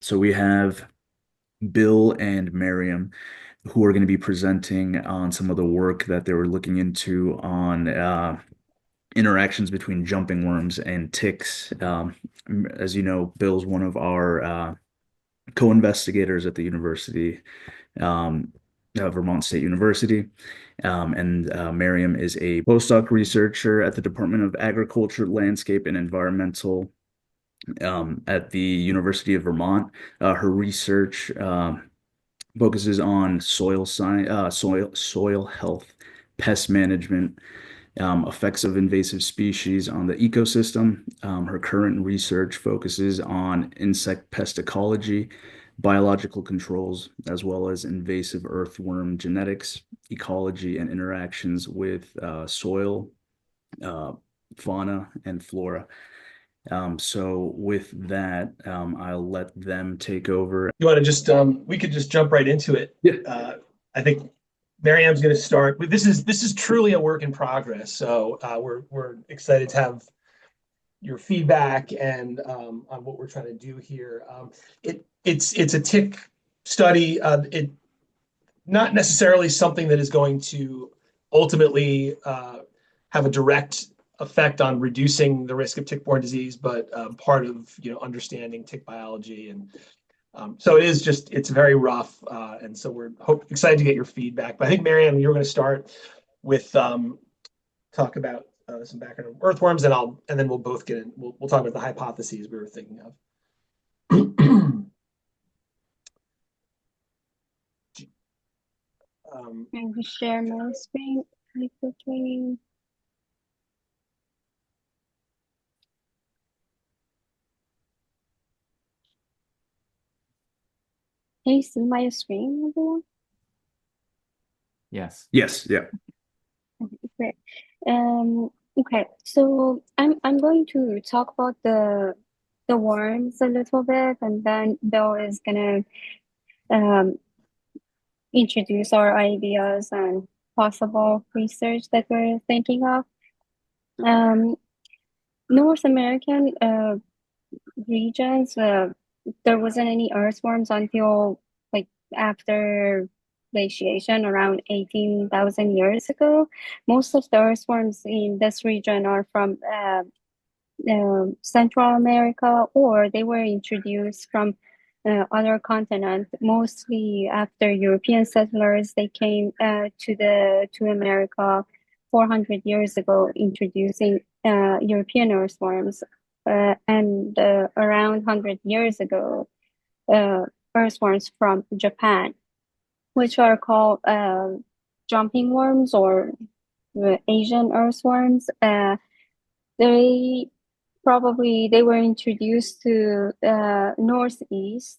So we have Bill and Maryam who are going to be presenting on some of the work that they were looking into on interactions between jumping worms and ticks. As you know, Bill's one of our co-investigators at the university, um, Vermont State University. And Maryam is a postdoc researcher at the Department of Agriculture, Landscape, and Environmental at the University of Vermont. Her research focuses on soil science, soil health, pest management, effects of invasive species on the ecosystem. Her current research focuses on insect pest ecology, biological controls, as well as invasive earthworm genetics, ecology, and interactions with soil, uh, fauna, and flora. So with that, I'll let them take over. You want to just we could just jump right into it. Yeah. I think Maryam's going to start. This is truly a work in progress, so we're excited to have your feedback and on what we're trying to do here. It's a tick study. It not necessarily something that is going to ultimately have a direct effect on reducing the risk of tick-borne disease, but part of understanding tick biology. And so it's very rough, and so we're excited to get your feedback. But I think Maryam, you're going to start with talk about some background of earthworms, and then we'll both get in. We'll talk about the hypotheses we were thinking of. And to share my screen really quickly. Can you see my screen, everyone? Yes. Yes. Yeah. Great. Okay, so I'm going to talk about the worms a little bit, and then Bill is gonna um, introduce our ideas and possible research that we're thinking of. Um, North American regions, there wasn't any earthworms until like after glaciation around 18,000 years ago. Most of the earthworms in this region are from Central America, or they were introduced from other continents. Mostly after European settlers, they came to America 400 years ago, introducing European earthworms. And around 100 years ago, earthworms from Japan, which are called jumping worms or Asian earthworms. They were introduced to Northeast,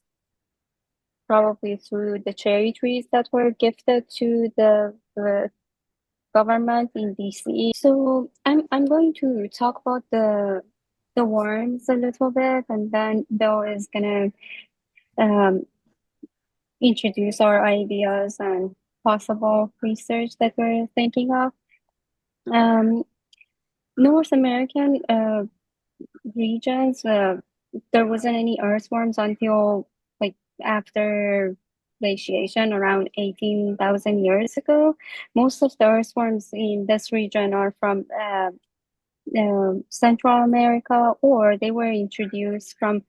probably through the cherry trees that were gifted to the government in DC. So I'm going to talk about the worms a little bit, and then Bill is gonna um, introduce our ideas and possible research that we're thinking of. Um, North American regions, there wasn't any earthworms until like after glaciation around 18,000 years ago. Most of the earthworms in this region are from Central America, or they were introduced from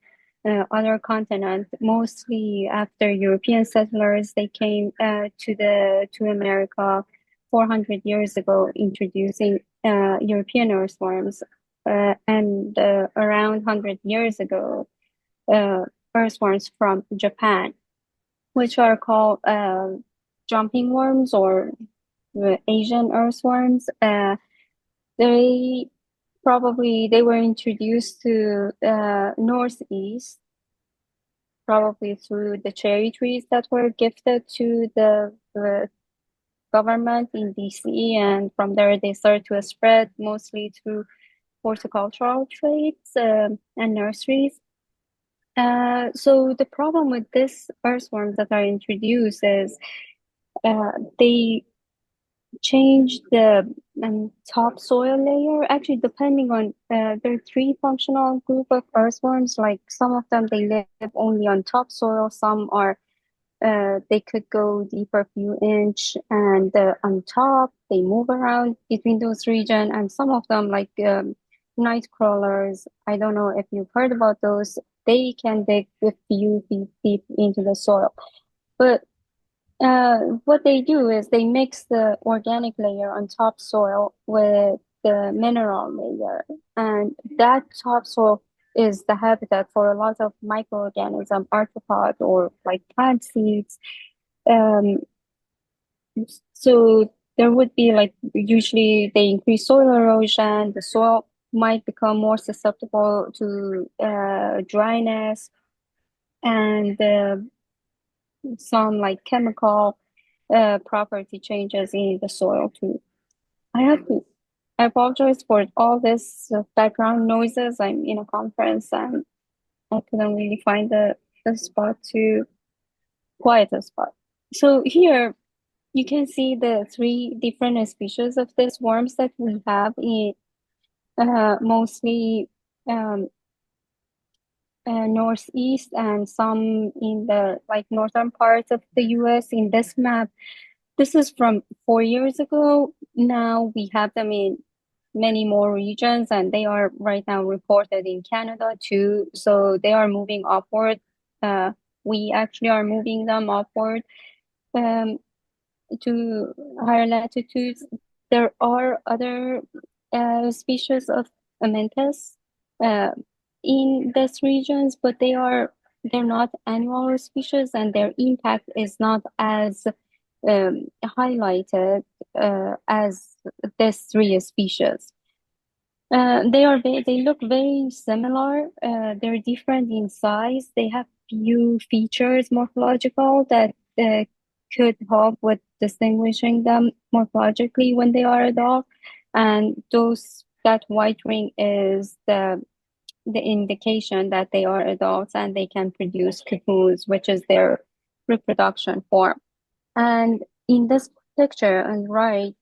other continents. Mostly after European settlers, they came to America 400 years ago, introducing European earthworms. And around 100 years ago, earthworms from Japan, which are called jumping worms or Asian earthworms. They were introduced to Northeast, probably through the cherry trees that were gifted to the government in DC, and from there they started to spread mostly through horticultural trades and nurseries. So the problem with these earthworms that are introduced is they change the topsoil layer. Actually, depending on there are three functional group of earthworms. Like some of them, they live only on topsoil. Some are they could go deeper a few inch, and on top they move around between those region. And some of them, like night crawlers, I don't know if you've heard about those. They can dig a few feet deep into the soil, but what they do is they mix the organic layer on topsoil with the mineral layer, and that topsoil is the habitat for a lot of microorganism, arthropod, or like plant seeds. Um, so there would be like usually they increase soil erosion. The soil might become more susceptible to dryness and some like chemical property changes in the soil too. I have to, I apologize for all this background noises. I'm in a conference and I couldn't really find the spot to quiet the spot. So here you can see the three different species of these worms that we have in mostly um, northeast and some in the like northern parts of the US in this map. This is from 4 years ago. Now we have them in many more regions, and they are right now reported in Canada too. So they are moving upward. Uh, we actually are moving them upward um, to higher latitudes. There are other species of Amentus uh, in these regions, but they're not annual species, and their impact is not as highlighted as these three species. They look very similar. They're different in size. They have few features morphological that could help with distinguishing them morphologically when they are adult. And that white ring is the indication that they are adults and they can produce cocoons, which is their reproduction form. And in this picture on the right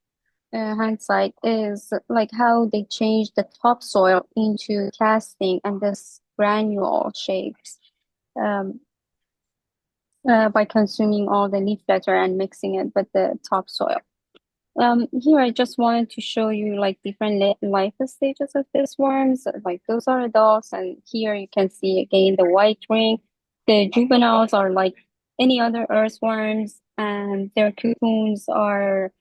hand side is like how they change the topsoil into casting and this granule shapes um, by consuming all the leaf litter and mixing it with the topsoil. Here I just wanted to show you like different life stages of these worms. Like those are adults, and here you can see again the white ring. The juveniles are like any other earthworms, and their cocoons are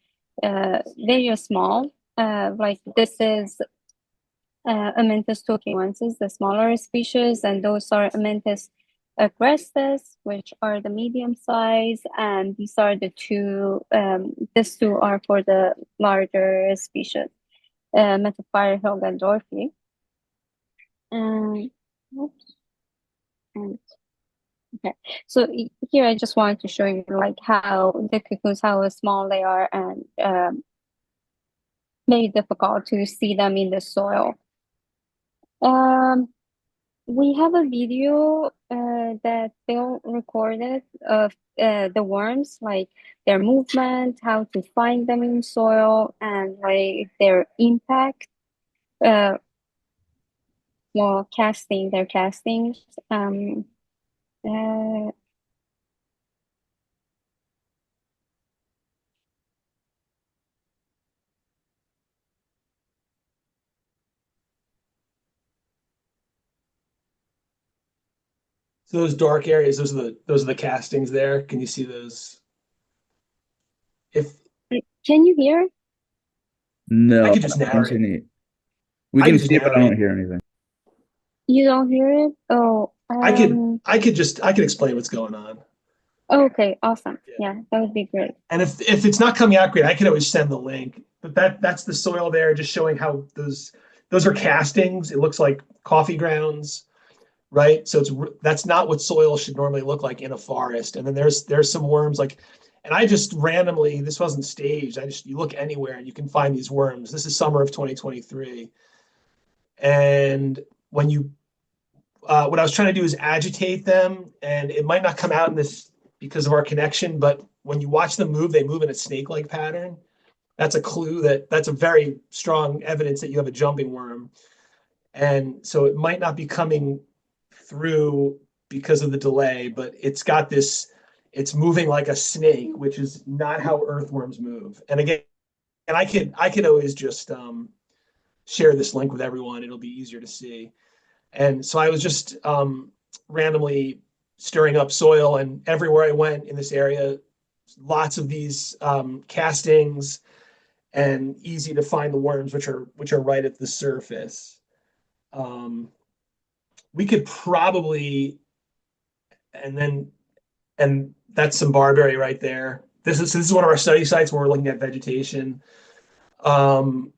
very small. Like this is Amenthus tokiwensis, the smaller species, and those are Amenthus agrestis, which are the medium size, and these are the two, these two are for the larger species, Metaphira hilgendorfi. And, oops, and okay, so here I just wanted to show you like how the cocoons, how small they are, and very difficult to see them in the soil. Um, We have a video that Bill recorded of the worms, like their movement, how to find them in soil, and like their impact uh, while casting their castings. Uh, So those dark areas, those are the castings there. Can you see those? If can you hear? I No, could just I don't see narrate, any. We I can could see just it, but I don't narrate. hear anything. You don't hear it? Oh, I could explain what's going on. okay, awesome. Yeah. Yeah, that would be great. And if it's not coming out great, I could always send the link. But that's the soil there, just showing how those are castings. It looks like coffee grounds, right? So that's not what soil should normally look like in a forest. And then there's some worms like, and I just randomly, this wasn't staged. You look anywhere and you can find these worms. This is summer of 2023. And when you what I was trying to do is agitate them, and it might not come out in this because of our connection, but when you watch them move, they move in a snake-like pattern. that's a clue that's a very strong evidence that you have a jumping worm. And so it might not be coming through because of the delay, but it's moving like a snake, which is not how earthworms move. And again, and I could always just share this link with everyone. It'll be easier to see. And so I was just randomly stirring up soil, and everywhere I went in this area, lots of these castings, and easy to find the worms, which are right at the surface. Um, we could probably, and then and that's some barberry right there. This is one of our study sites where we're looking at vegetation. Um,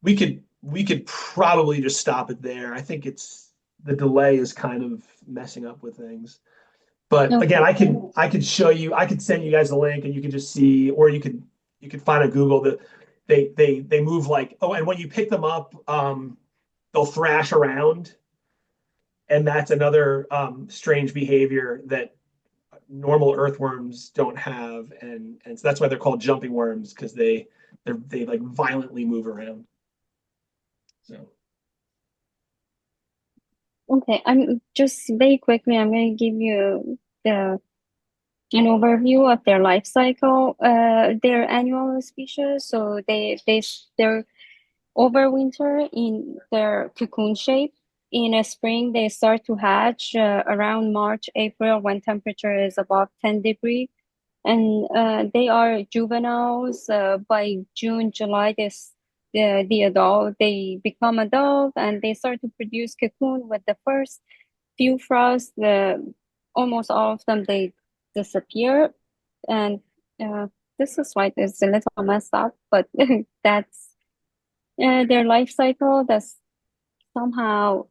we could probably just stop it there. I think it's the delay is kind of messing up with things. But again, Okay. I could show you, I could send you guys a link and you can just see, or you could find on Google that they move like, oh, and when you pick them up, they'll thrash around. And that's another strange behavior that normal earthworms don't have. And so that's why they're called jumping worms, because they like violently move around. So Okay. I'm just very quickly, I'm going to give you an overview of their life cycle. Their annual species, so they're overwinter in their cocoon shape. In a spring, they start to hatch around March, April, when temperature is above 10 degrees. And they are juveniles. By June, July, the adult, they become adult and they start to produce cocoon with the first few frosts. Almost all of them, they disappear. And uh, this slide is a little messed up, but that's their life cycle. That's somehow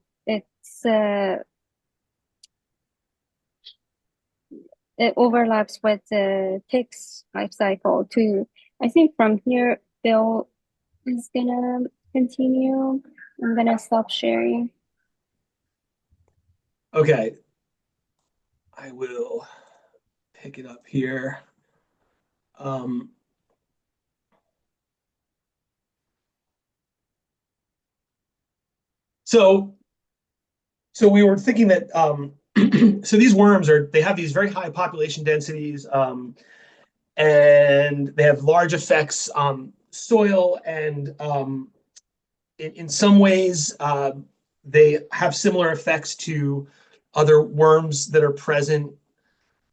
it overlaps with the ticks life cycle too. I think from here, Bill is gonna continue. I'm gonna stop sharing. okay, I will pick it up here. Um, so so we were thinking that so these worms they have these very high population densities, and they have large effects on soil, and in some ways they have similar effects to other worms that are present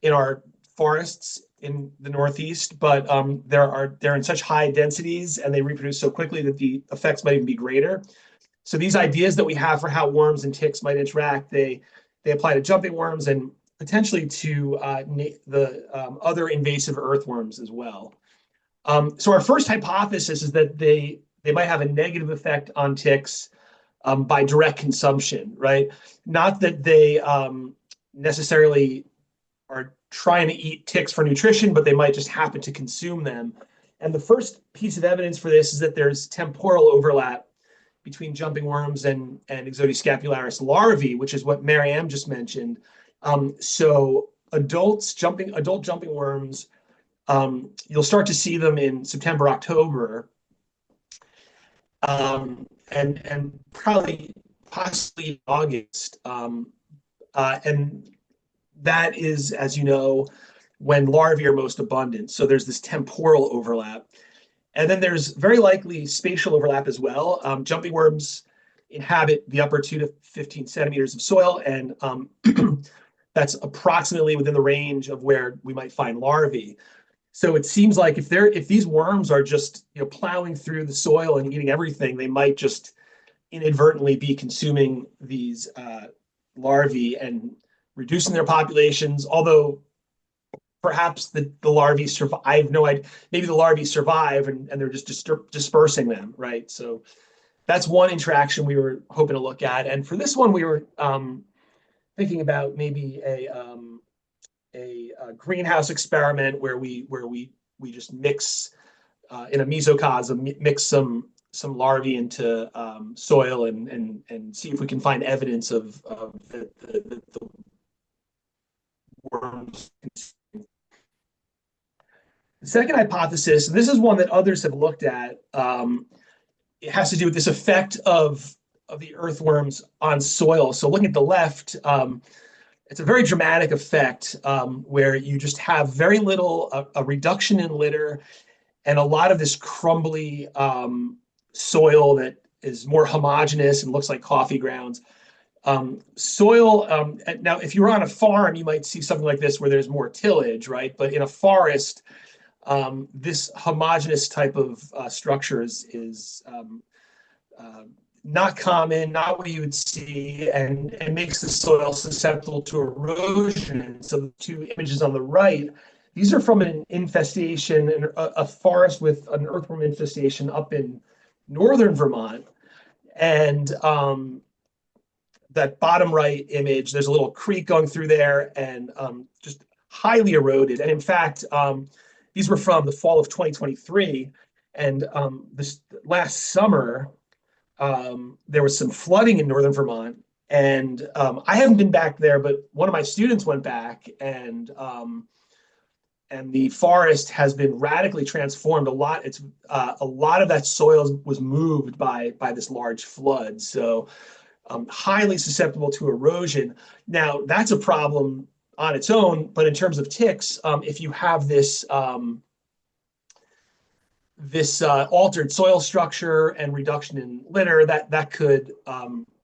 in our forests in the Northeast, but they're in such high densities and they reproduce so quickly that the effects might even be greater. So these ideas that we have for how worms and ticks might interact, they apply to jumping worms and potentially to the other invasive earthworms as well. So our first hypothesis is that they might have a negative effect on ticks by direct consumption, right? Not that they necessarily are trying to eat ticks for nutrition, but they might just happen to consume them. And the first piece of evidence for this is that there's temporal overlap between jumping worms and Exodiscapularis larvae, which is what Maryam just mentioned. So adult jumping worms, you'll start to see them in September, October, and probably possibly August. And that is, as you know, when larvae are most abundant. So there's this temporal overlap. And then there's very likely spatial overlap as well. Jumping worms inhabit the upper 2 to 15 centimeters of soil, and that's approximately within the range of where we might find larvae. So it seems like if these worms are just plowing through the soil and eating everything, they might just inadvertently be consuming these larvae and reducing their populations. Although perhaps the larvae survive. I have no idea. Maybe the larvae survive and they're just dispersing them, right? So that's one interaction we were hoping to look at. And for this one, we were thinking about maybe a greenhouse experiment where we just mix in a mesocosm, mix some larvae into soil and see if we can find evidence of the worms. The second hypothesis, and this is one that others have looked at, it has to do with this effect of the earthworms on soil. So looking at the left, it's a very dramatic effect where you just have very little, a reduction in litter and a lot of this crumbly soil that is more homogeneous and looks like coffee grounds. Soil, now, if you were on a farm, you might see something like this where there's more tillage, right? But in a forest, this homogeneous type of structure is not common, not what you would see, and makes the soil susceptible to erosion. And so the two images on the right, these are from an infestation, a forest with an earthworm infestation up in northern Vermont. And that bottom right image, there's a little creek going through there and just highly eroded. And in fact, these were from the fall of 2023. And this last summer, there was some flooding in northern Vermont. And I haven't been back there, but one of my students went back, and the forest has been radically transformed. A lot of that soil was moved by this large flood. So highly susceptible to erosion. Now, that's a problem on its own, but in terms of ticks, if you have this altered soil structure and reduction in litter, that could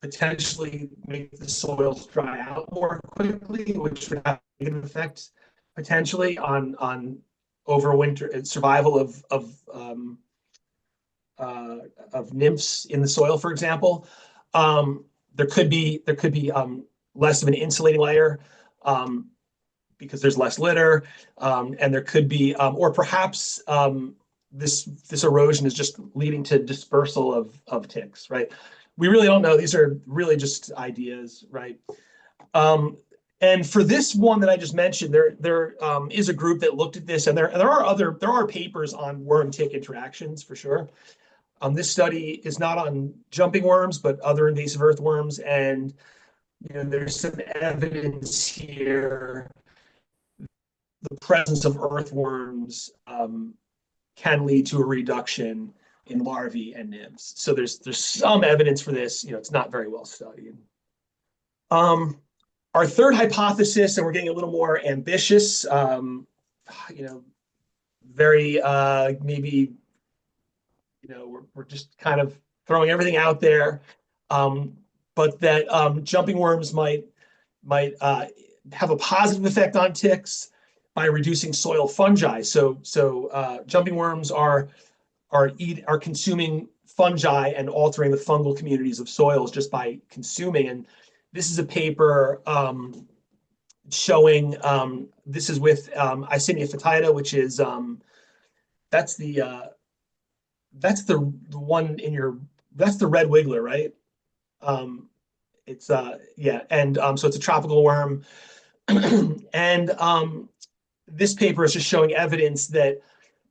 potentially make the soils dry out more quickly, which would have a negative effect potentially on overwinter survival of nymphs in the soil, for example. There could be less of an insulating layer because there's less litter, and there could be, or perhaps this erosion is just leading to dispersal of ticks, right? We really don't know. These are really just ideas, right? And for this one that I just mentioned, there is a group that looked at this, and there are papers on worm-tick interactions for sure. This study is not on jumping worms, but other invasive earthworms, and there's some evidence here. The presence of earthworms can lead to a reduction in larvae and nymphs. So there's some evidence for this. It's not very well studied. Our third hypothesis, and we're getting a little more ambitious, very maybe, we're just kind of throwing everything out there, but that jumping worms might have a positive effect on ticks by reducing soil fungi. So jumping worms are consuming fungi and altering the fungal communities of soils just by consuming. And this is a paper showing this is with Eisenia fetida, which is that's the one in that's the red wiggler, right? It's yeah, and so it's a tropical worm, and this paper is just showing evidence that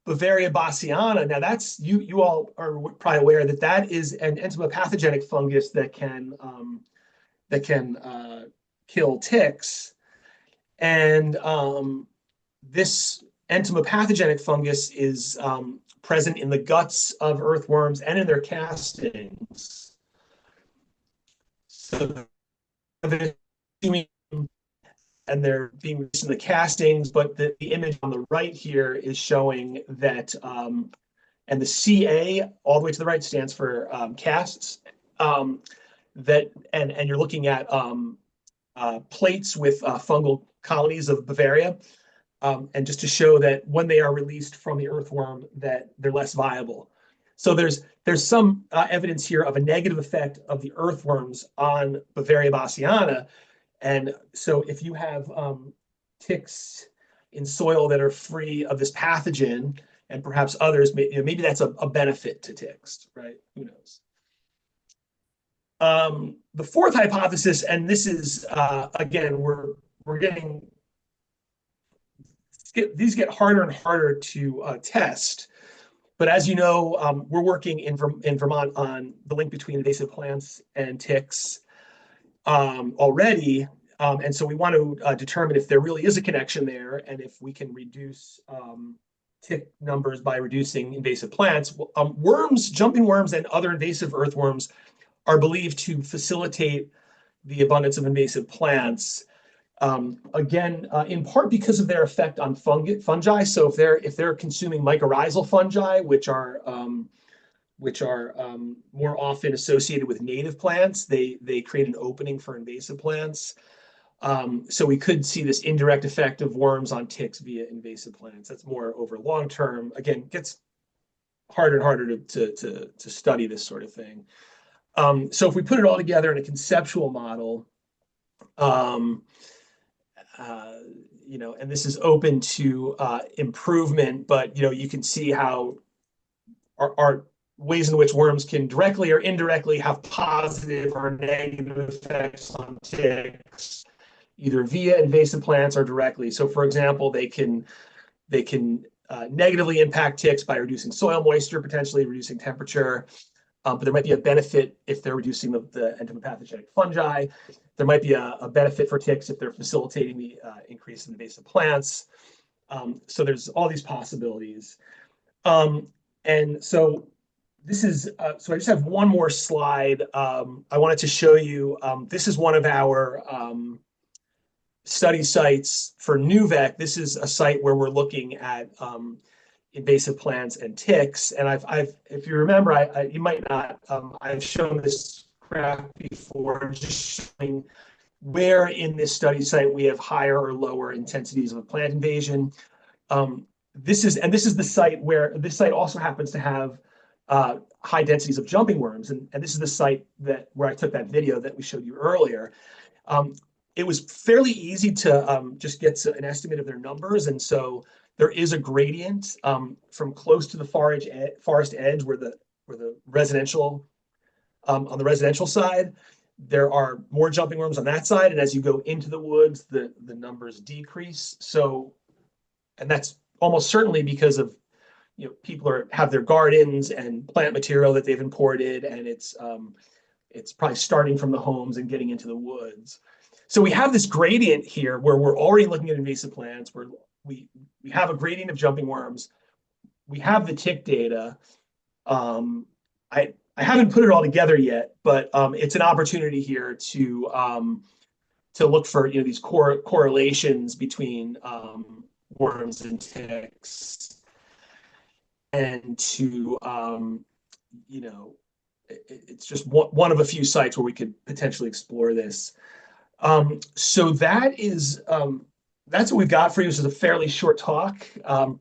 Bavaria bassiana. Now that's you all are probably aware that is an entomopathogenic fungus that can kill ticks, and this entomopathogenic fungus is present in the guts of earthworms and in their castings. So and they're being released in the castings, but the image on the right here is showing that, and the CA all the way to the right stands for casts, that, and you're looking at plates with fungal colonies of Bavaria, and just to show that when they are released from the earthworm, that they're less viable. So there's some evidence here of a negative effect of the earthworms on Bavaria bassiana. And so if you have ticks in soil that are free of this pathogen, and perhaps others, maybe that's a benefit to ticks, right? Who knows? The fourth hypothesis, and this is, again, we're getting, these get harder and harder to test. But as you know, we're working in Vermont on the link between invasive plants and ticks already. And so we want to determine if there really is a connection there, and if we can reduce tick numbers by reducing invasive plants. Worms, jumping worms, and other invasive earthworms are believed to facilitate the abundance of invasive plants. Again, in part because of their effect on fungi. So if they're consuming mycorrhizal fungi, which are more often associated with native plants, they create an opening for invasive plants. So we could see this indirect effect of worms on ticks via invasive plants. That's more over long term. Again, gets harder and harder to study this sort of thing. So if we put it all together in a conceptual model, um, and this is open to improvement, but you can see how are ways in which worms can directly or indirectly have positive or negative effects on ticks, either via invasive plants or directly. So, for example, they can negatively impact ticks by reducing soil moisture, potentially reducing temperature. But there might be a benefit if they're reducing the entomopathogenic fungi. There might be a benefit for ticks if they're facilitating the increase in invasive plants. So there's all these possibilities. And so this is, so I just have one more slide. I wanted to show you, this is one of our study sites for NUVEC. This is a site where we're looking at invasive plants and ticks. And if you remember, you might not, I've shown this graph before, just showing where in this study site we have higher or lower intensities of plant invasion. This is the site where this site also happens to have high densities of jumping worms. And this is the site where I took that video that we showed you earlier. It was fairly easy to just get an estimate of their numbers. And so there is a gradient from close to the forest edge where the residential, on the residential side, there are more jumping worms on that side. And as you go into the woods, the numbers decrease. So, and that's almost certainly because of, people have their gardens and plant material that they've imported, and it's probably starting from the homes and getting into the woods. So we have this gradient here where we're already looking at invasive plants, where we have a gradient of jumping worms. We have the tick data. I haven't put it all together yet, but it's an opportunity here to look for these correlations between worms and ticks, and to it's just one of a few sites where we could potentially explore this. So that's what we've got for you. This is a fairly short talk,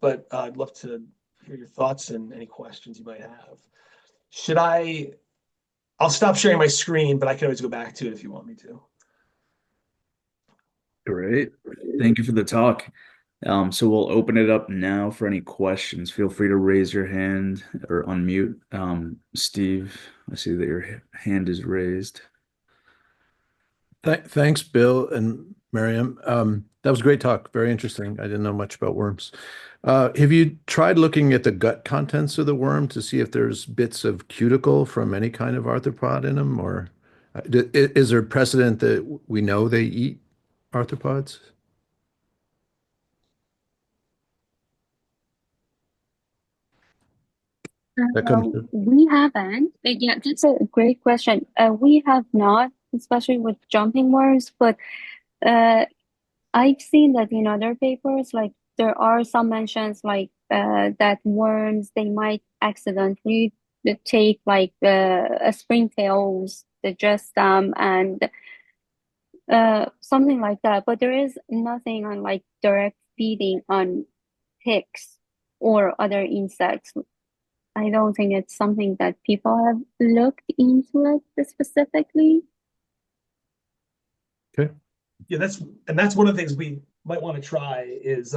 but I'd love to hear your thoughts and any questions you might have. I'll stop sharing my screen, but I can always go back to it if you want me to. Great. Thank you for the talk. So we'll open it up now for any questions. Feel free to raise your hand or unmute. Steve, I see that your hand is raised. Thanks, Bill and Maryam. That was a great talk. Very interesting. I didn't know much about worms. Have you tried looking at the gut contents of the worm to see if there's bits of cuticle from any kind of arthropod in them? Or is there precedent that we know they eat arthropods? That comes to We haven't. Yeah, that's a great question. We have not, especially with jumping worms, but uh, I've seen that in other papers, like there are some mentions like that worms they might accidentally take like a springtails, digest them, and something like that. But there is nothing on like direct feeding on ticks or other insects. I don't think it's something that people have looked into it specifically. okay. Yeah, that's one of the things we might want to try is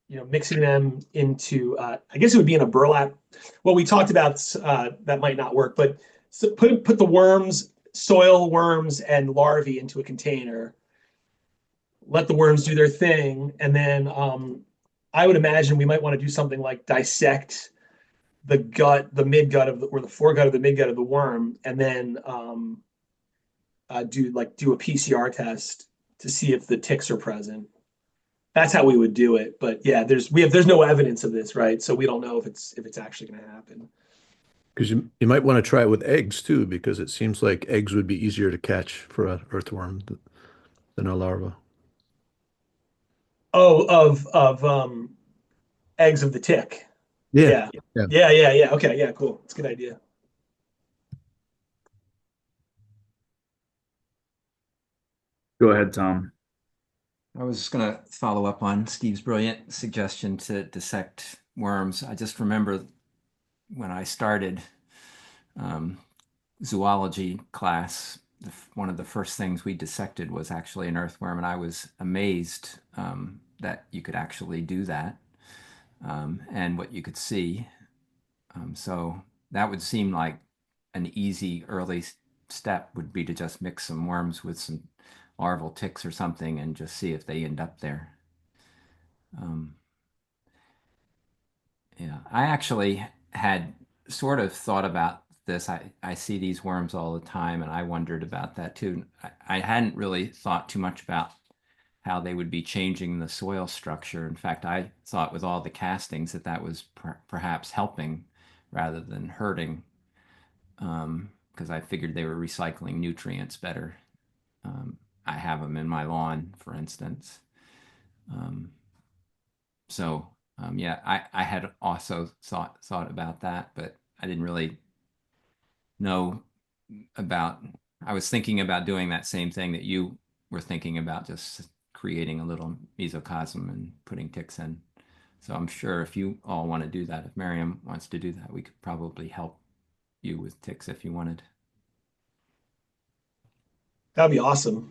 mixing them into I guess it would be in a burlap. Well, we talked about that might not work, but so put the worms, soil worms and larvae into a container, let the worms do their thing, and then I would imagine we might want to do something like dissect the gut, the midgut or the foregut of the midgut of the worm, and then do a PCR test to see if the ticks are present. That's how we would do it. But yeah, there's no evidence of this, right? So we don't know if it's actually going to happen. Because you might want to try it with eggs too, because it seems like eggs would be easier to catch for an earthworm than a larva. Oh, of eggs of the tick. Yeah. Yeah. Yeah. Yeah. Okay, yeah, cool. It's a good idea. Go ahead, Tom. I was just going to follow up on Steve's brilliant suggestion to dissect worms. I just remember when I started um, zoology class, one of the first things we dissected was actually an earthworm, and I was amazed that you could actually do that and what you could see. So that would seem like an easy early step would be to just mix some worms with some larval ticks or something and just see if they end up there. Um, yeah, I actually had sort of thought about this. I see these worms all the time, and I wondered about that too. I hadn't really thought too much about how they would be changing the soil structure. In fact, I thought with all the castings that that was perhaps helping rather than hurting, because I figured they were recycling nutrients better. Um, I have them in my lawn, for instance. Um, So yeah, I had also thought about that, but I didn't really know about. I was thinking about doing that same thing that you were thinking about, just creating a little mesocosm and putting ticks in. So I'm sure if you all want to do that, if Maryam wants to do that, we could probably help you with ticks if you wanted. That'd be awesome.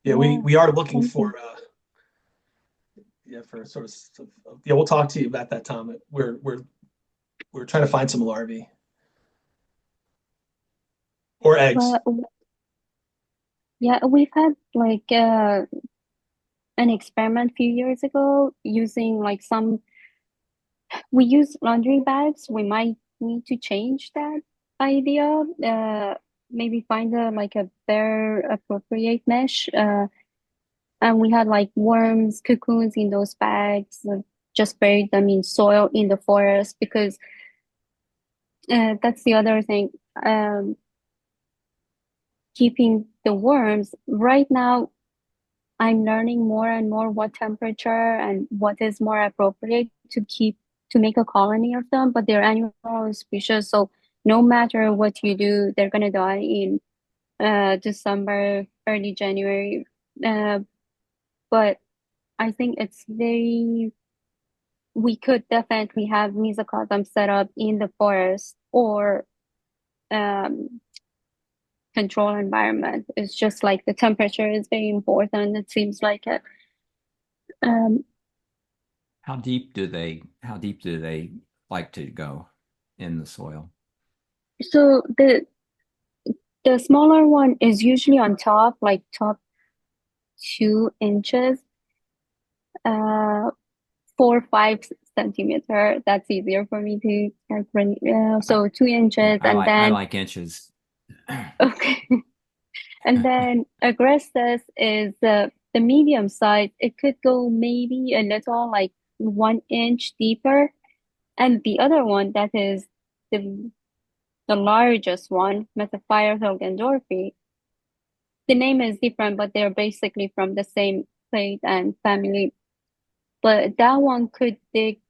Yeah, Yeah, we are looking thank you. for yeah, for yeah, we'll talk to you about that, Tom. We're trying to find some larvae or eggs. Well, yeah, we've had like an experiment a few years ago using like we use laundry bags. We might need to change that idea. Maybe find a like a better appropriate mesh. And we had like worms, cocoons in those bags, just buried them in soil in the forest because that's the other thing. Keeping the worms right now, I'm learning more and more what temperature and what is more appropriate to make a colony of them, but they're annual species, so no matter what you do, they're gonna die in December, early January. Uh, but I think we could definitely have mesocosm set up in the forest or um, control environment. It's just like the temperature is very important. It seems like it. Um, How deep do they like to go in the soil? so the smaller one is usually on top, like top 2 inches, uh, 4 5 centimeter. That's easier for me to calculate. I, So 2 inches, and I then like inches. okay, and then aggressors is the medium size. It could go maybe a little like 1 inch deeper, and the other one that is the the largest one, Metaphyrothilgendorfi. The name is different, but they're basically from the same clade and family. But that one could dig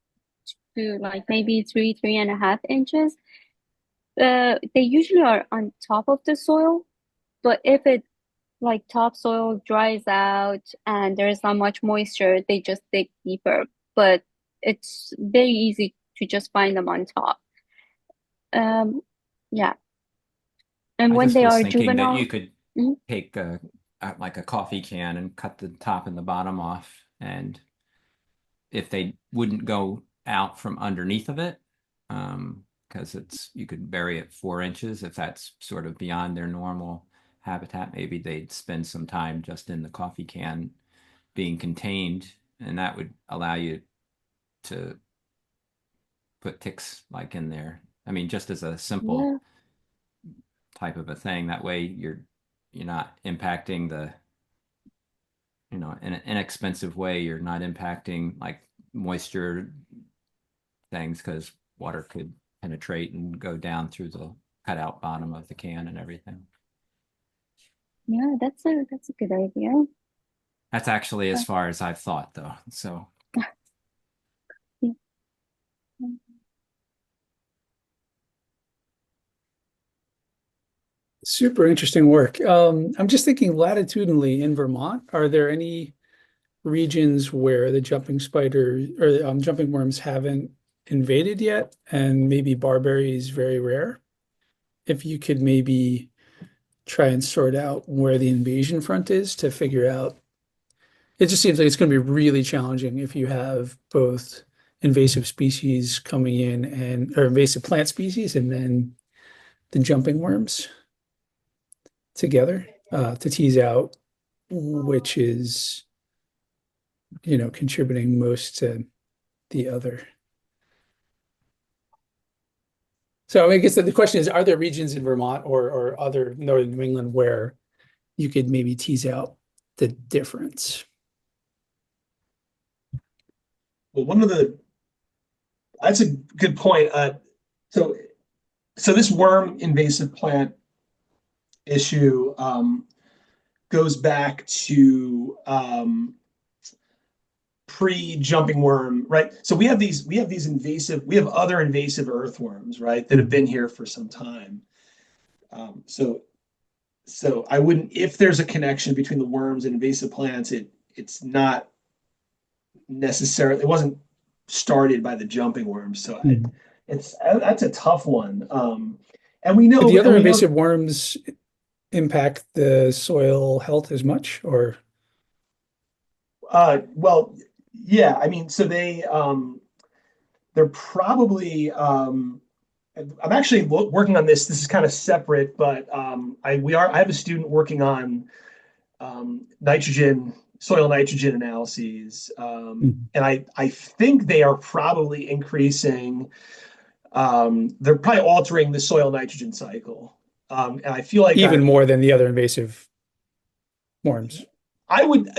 to like maybe 3 and a half inches. They usually are on top of the soil, but if it like topsoil dries out and there's not much moisture, they just dig deeper. But it's very easy to just find them on top. Um, yeah. And I when just they was are thinking that you juvenile, could mhm, take like a coffee can and cut the top and the bottom off, and if they wouldn't go out from underneath of it, because it's you could bury it 4 inches if that's sort of beyond their normal habitat. Maybe they'd spend some time just in the coffee can being contained, and that would allow you to put ticks like in there. I mean, just as a simple yeah, type of a thing. That way you're not impacting in an inexpensive way. You're not impacting like moisture things because water could penetrate and go down through the cutout bottom of the can and everything. Yeah, that's a good idea. That's actually Uh, as far as I've thought, though. So yeah. Super interesting work. I'm just thinking latitudinally in Vermont, are there any regions where the jumping spider or jumping worms haven't invaded yet, and maybe barberry is very rare? If you could maybe try and sort out where the invasion front is to figure out, it just seems like it's going to be really challenging if you have both invasive species coming in and or invasive plant species and then the jumping worms together to tease out which is, contributing most to the other. So I guess the question is, are there regions in Vermont or other northern New England where you could maybe tease out the difference? Well, that's a good point. So, so this worm invasive plant issue goes back to pre-jumping worm, right? So we have other invasive earthworms, right, that have been here for some time. So I wouldn't, if there's a connection between the worms and invasive plants, it's not necessarily, it wasn't started by the jumping worms. So that's a tough one. And we know, But the and other we know, invasive worms impact the soil health as much, or well, yeah, I mean, so they're probably, I'm actually working on this. This is kind of separate, but I have a student working on soil nitrogen analyses, and I think they are probably increasing. They're probably altering the soil nitrogen cycle, and I feel like even more than the other invasive worms. I would.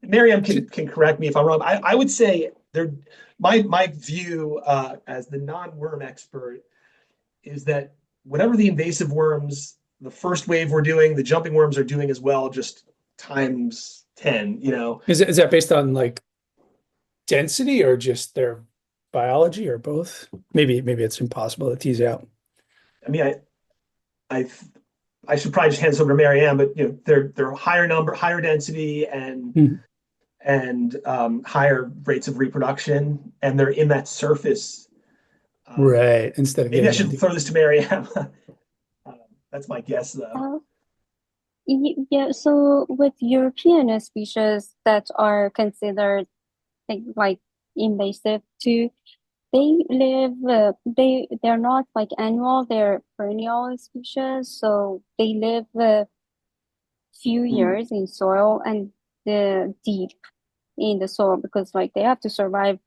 Maryam can correct me if I'm wrong. I would say they're my view as the non-worm expert is that whatever the invasive worms, the first wave we're doing, the jumping worms are doing as well, just times 10, Is that based on like density or just their biology or both? Maybe it's impossible to tease out. I mean, I I should probably just hand this over to Maryam, but they're higher density and higher rates of reproduction, and they're in that surface. Right. Instead of Maybe I getting should into throw this to Maryam. That's my guess, though. Uh, yeah, so with European species that are considered like invasive too, they're not like annual, they're perennial species, so they live a few years in soil and deep in the soil because like they have to survive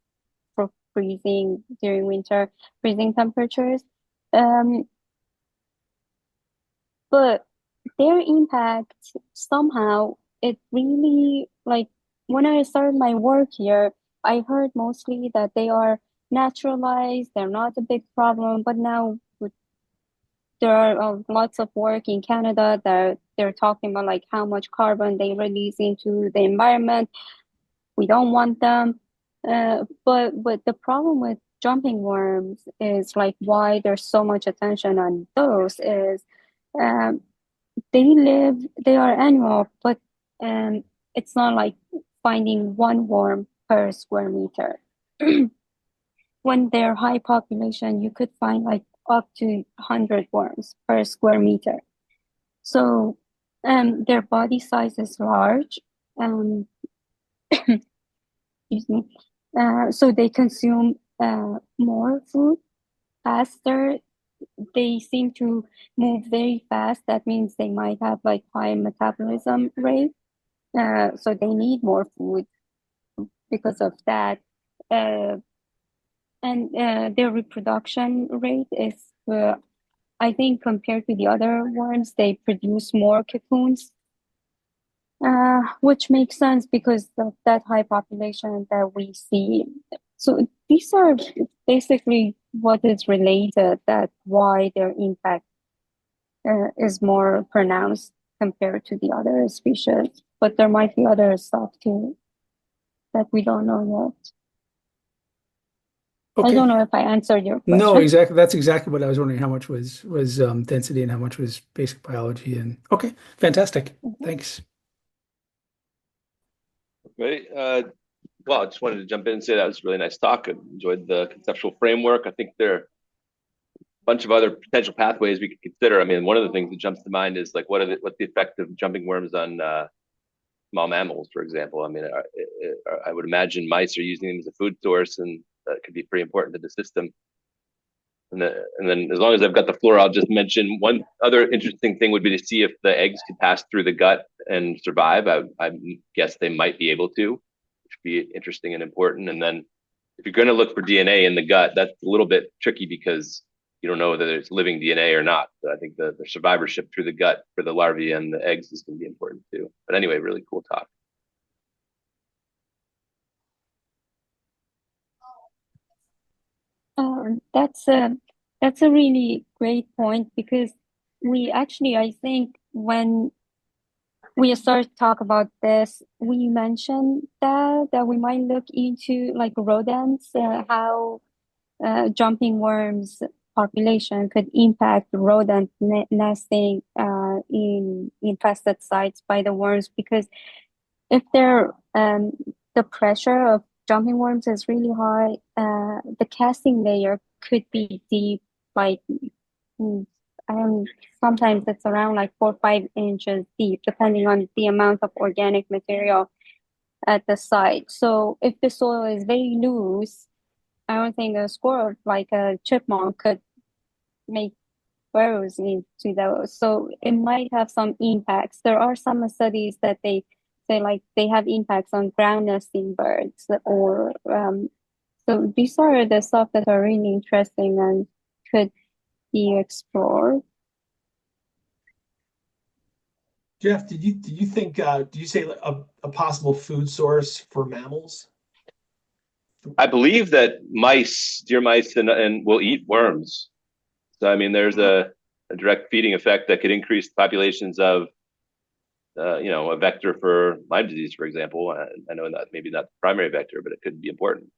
for freezing during winter, freezing temperatures. Um, but their impact somehow it really like when I started my work here, I heard mostly that they are naturalized, they're not a big problem, but now there are lots of work in Canada that they're talking about like how much carbon they release into the environment. We don't want them. But the problem with jumping worms is like why there's so much attention on those is um, they are annual, but it's not like finding one worm per square meter. When they're high population, you could find like up to 100 worms per square meter. So their body size is large. Um, excuse me. So they consume more food faster. They seem to move very fast. That means they might have like high metabolism rate. So they need more food because of that. Uh, and their reproduction rate is, I think, compared to the other worms, they produce more cocoons. Which makes sense because of that high population that we see. So these are basically what is related, that why their impact is more pronounced compared to the other species. But there might be other stuff too that we don't know yet. I Okay. don't know if I answered your No, question. exactly. That's exactly what I was wondering. How much was density and how much was basic biology? And okay, fantastic. Thanks. Right. Well, I just wanted to jump in and say that was a really nice talk. I enjoyed the conceptual framework. I think there are a bunch of other potential pathways we could consider. I mean, one of the things that jumps to mind is like what's the effect of jumping worms on small mammals, for example. I mean, I would imagine mice are using them as a food source, and that could be pretty important to the system. And then as long as I've got the floor, I'll just mention one other interesting thing would be to see if the eggs could pass through the gut and survive. I guess they might be able to, which would be interesting and important. And then if you're going to look for DNA in the gut, that's a little bit tricky because you don't know whether it's living DNA or not. So I think the survivorship through the gut for the larvae and the eggs is going to be important too. But anyway, really cool talk. That's a really great point because we actually, I think, when we start to talk about this, we mentioned that we might look into like rodents, how jumping worms population could impact rodent nesting in infested sites by the worms, because if they're the pressure of jumping worms is really high, the casting layer could be deep, like mm, sometimes it's around like 4 or 5 inches deep, depending on the amount of organic material at the site. So if the soil is very loose, I don't think a squirrel like a chipmunk could make burrows into those. So it might have some impacts. There are some studies that they say like they have impacts on ground nesting birds, or so these are the stuff that are really interesting and could be explored. Jeff, did you think did you say a possible food source for mammals? I believe that deer mice, and will eat worms. So I mean, there's a direct feeding effect that could increase populations of, a vector for Lyme disease, for example. I know that maybe not the primary vector, but it could be important.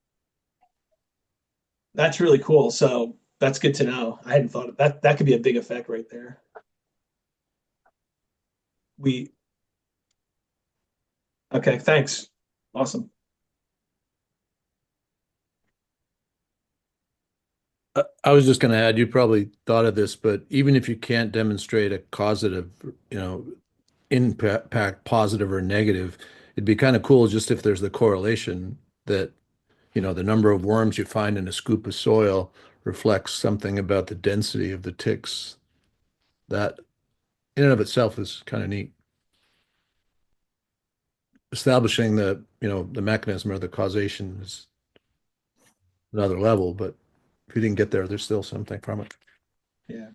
That's really cool. So that's good to know. I hadn't thought of that. That could be a big effect right there. We Okay, thanks. Awesome. I was just going to add, you probably thought of this, but even if you can't demonstrate a causative, impact, positive or negative, it'd be kind of cool just if there's the correlation that, the number of worms you find in a scoop of soil reflects something about the density of the ticks. That in and of itself is kind of neat. Establishing the mechanism or the causation is another level, but if you didn't get there, there's still something from it. Yeah.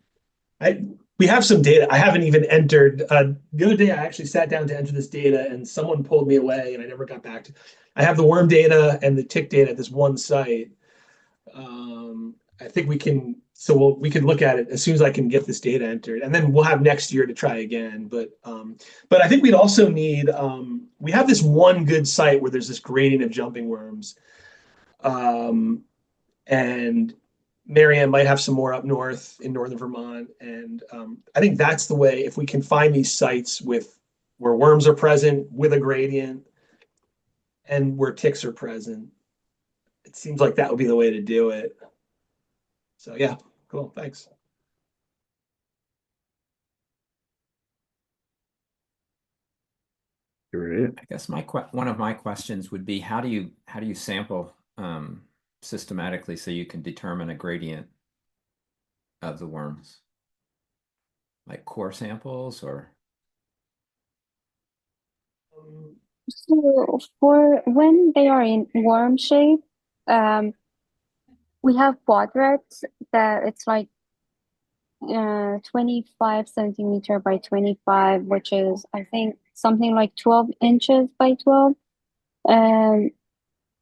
We have some data. I haven't even entered. The other day, I actually sat down to enter this data, and someone pulled me away, and I never got back to. I have the worm data and the tick data at this one site. I think we can. So we can look at it as soon as I can get this data entered, and then we'll have next year to try again. But I think we'd also need. We have this one good site where there's this gradient of jumping worms, and Maryam might have some more up north in northern Vermont. And I think that's the way, if we can find these sites where worms are present with a gradient and where ticks are present, it seems like that would be the way to do it. So yeah, cool, thanks. Great. I guess one of my questions would be how do you sample systematically so you can determine a gradient of the worms? Like core samples or? So for when they are in worm shape, we have quadrats that it's like 25 centimeter by 25, which is I think something like 12 inches by 12. Um,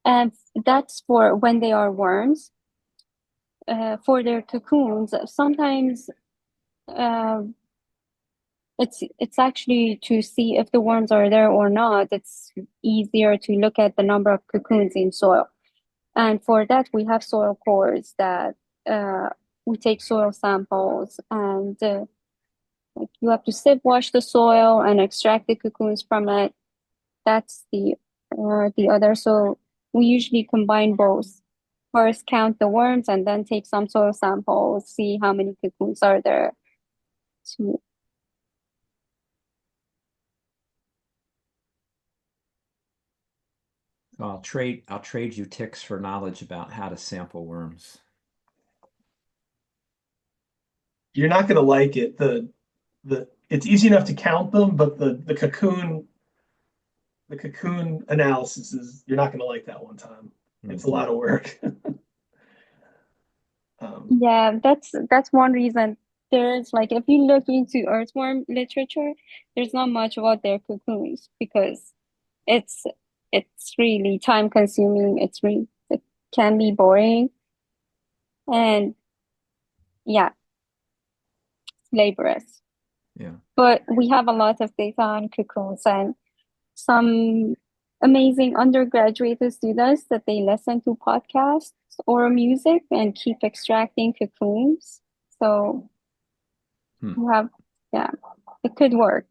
and that's for when they are worms. For their cocoons, sometimes uh, it's actually to see if the worms are there or not. It's easier to look at the number of cocoons in soil. And for that, we have soil cores that uh, we take soil samples and like you have to sieve wash the soil and extract the cocoons from it. That's the other. So we usually combine both. First, count the worms and then take some soil samples, see how many cocoons are there. So, I'll trade you ticks for knowledge about how to sample worms. You're not going to like it. It's easy enough to count them, but the cocoon analysis is you're not going to like that one time. It's a lot of work. yeah, that's one reason. There's like if you look into earthworm literature, there's not much about their cocoons because it's it's really time consuming. It can be boring and yeah, laborious. Yeah. But we have a lot of data on cocoons and some amazing undergraduate students that they listen to podcasts or music and keep extracting cocoons. So you have, yeah, it could work.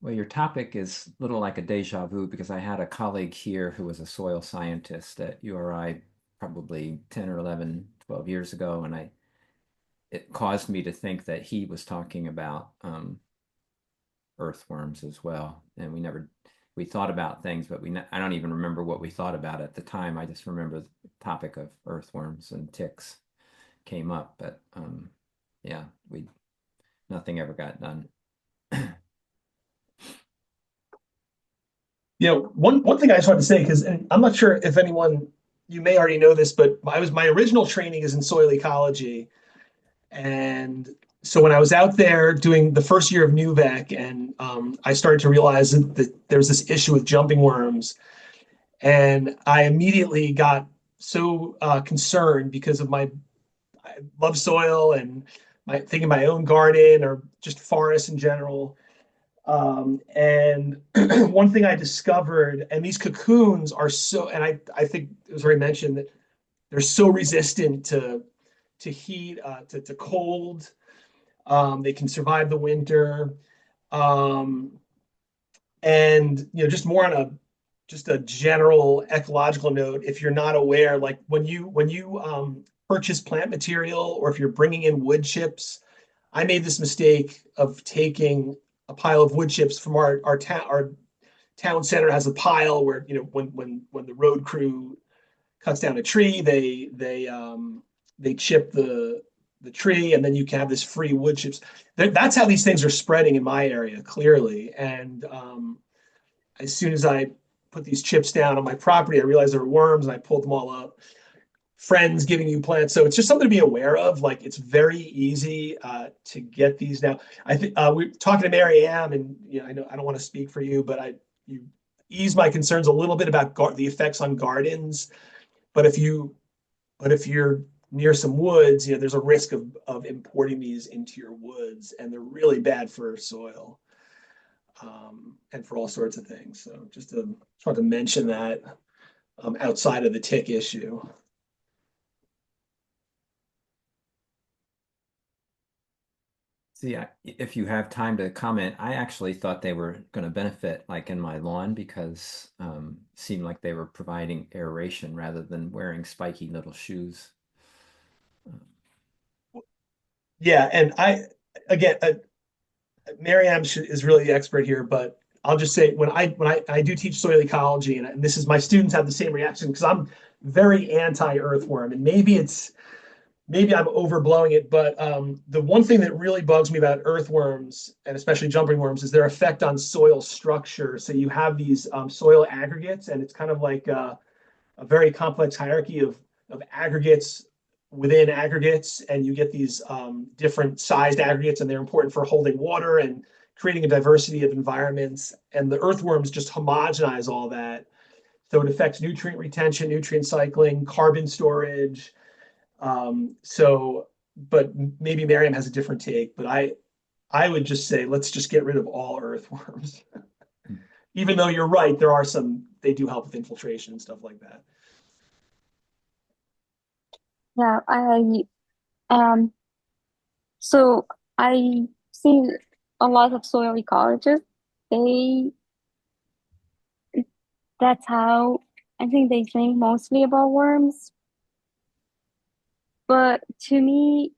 Well, your topic is a little like a deja vu because I had a colleague here who was a soil scientist at URI probably 10 or 11, 12 years ago, and it caused me to think that he was talking about earthworms as well. And we thought about things, but I don't even remember what we thought about at the time. I just remember the topic of earthworms and ticks came up, but yeah, nothing ever got done. One thing I just wanted to say, because I'm not sure if you may already know this, but my original training is in soil ecology. And so when I was out there doing the first year of NUVEC, and I started to realize that there's this issue with jumping worms, and I immediately got so concerned because I love soil and thinking my own garden or just forests in general. And one thing I discovered, and these cocoons are and I think it was already mentioned that they're so resistant to heat, to cold. They can survive the winter. Um, and just more on a general ecological note, if you're not aware, like when you purchase plant material or if you're bringing in wood chips, I made this mistake of taking a pile of wood chips from our town center has a pile where when the road crew cuts down a tree, they chip the tree, and then you can have this free wood chips. That's how these things are spreading in my area, clearly. And as soon as I put these chips down on my property, I realized there were worms, and I pulled them all up. Friends giving you plants, so it's just something to be aware of. Like it's very easy to get these now. I think we're talking to Maryam, and I know I don't want to speak for you, but you ease my concerns a little bit about the effects on gardens. But if you're near some woods, there's a risk of importing these into your woods, and they're really bad for soil and for all sorts of things. So just wanted to mention that outside of the tick issue. See, if you have time to comment, I actually thought they were going to benefit like in my lawn because seemed like they were providing aeration rather than wearing spiky little shoes. Yeah, and again, Maryam is really the expert here, but I'll just say when I do teach soil ecology, and this is my students have the same reaction because I'm very anti-earthworm, and maybe I'm overblowing it, but the one thing that really bugs me about earthworms and especially jumping worms is their effect on soil structure. So you have these soil aggregates, and it's kind of like a very complex hierarchy of aggregates within aggregates, and you get these different sized aggregates, and they're important for holding water and creating a diversity of environments, and the earthworms just homogenize all that. So it affects nutrient retention, nutrient cycling, carbon storage. But maybe Maryam has a different take, but I would just say, let's just get rid of all earthworms. Even though you're right, there are some, they do help with infiltration and stuff like that. Yeah, um so I see a lot of soil ecologists. They That's how I think they think mostly about worms. But to me,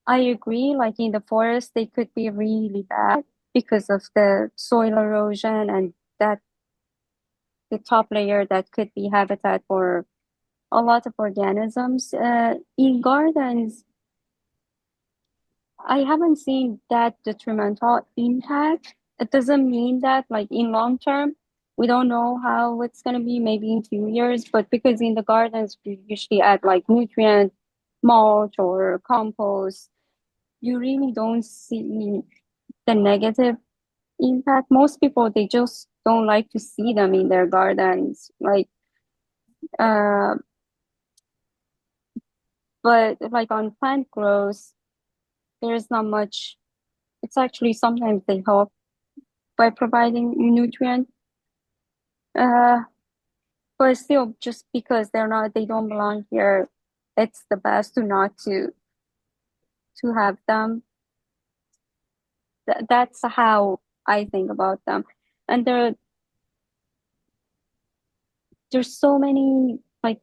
I agree, like in the forest, they could be really bad because of the soil erosion and that the top layer that could be habitat for a lot of organisms. In gardens, I haven't seen that detrimental impact. It doesn't mean that, like in long term, we don't know how it's gonna be, maybe in 2 years, but because in the gardens we usually add like nutrient, mulch or compost, you really don't see the negative impact. Most people, they just don't like to see them in their gardens. Uh, but like on plant growth, there's not much. It's actually sometimes they help by providing nutrient. Uh, but still, just because they don't belong here, it's the best to not to have them. That's how I think about them. And there's so many like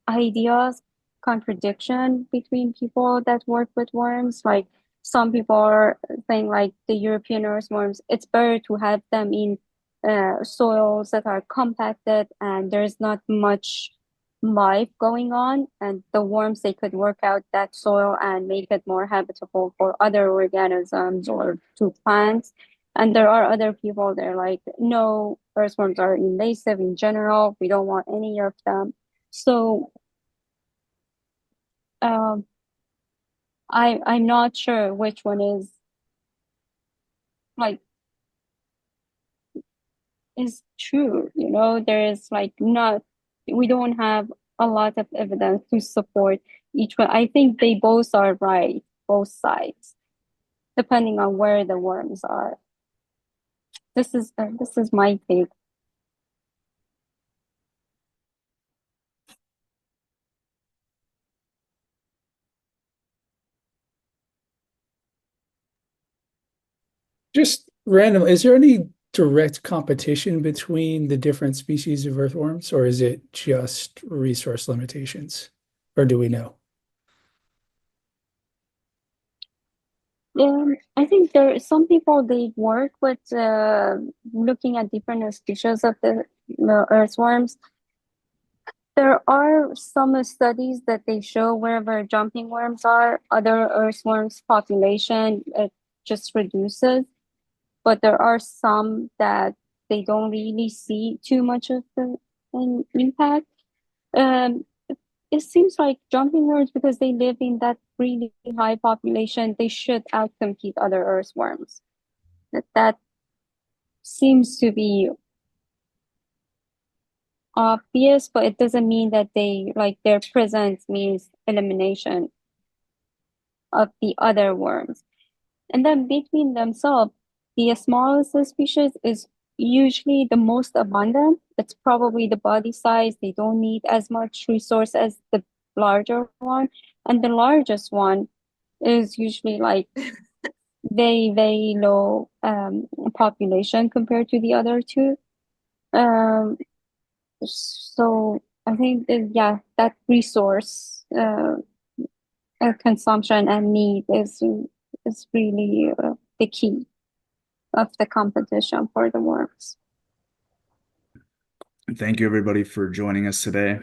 ideas, contradiction between people that work with worms. Like some people are saying like the European earthworms, it's better to have them in soils that are compacted and there's not much life going on, and the worms, they could work out that soil and make it more habitable for other organisms or to plants. And there are other people, they're like, no, earthworms are invasive in general. We don't want any of them. So um, I'm not sure which one like is true. There is like not we don't have a lot of evidence to support each one. I think they both are right, both sides, depending on where the worms are. This is my take. Just random, is there any direct competition between the different species of earthworms, or is it just resource limitations? Or do we know? I think there are some people, they work with looking at different species of the earthworms. There are some studies that they show wherever jumping worms are, other earthworms population just reduces. But there are some that they don't really see too much of an impact. Um, it seems like jumping worms, because they live in that really high population, they should outcompete other earthworms. That seems to be obvious, but it doesn't mean that their presence means elimination of the other worms. And then between themselves, the smallest species is usually the most abundant. It's probably the body size. They don't need as much resource as the larger one. And the largest one is usually like very, very low population compared to the other two. Um, so I think that, yeah, that resource consumption and need is really the key of the competition for the worms. Thank you, everybody, for joining us today.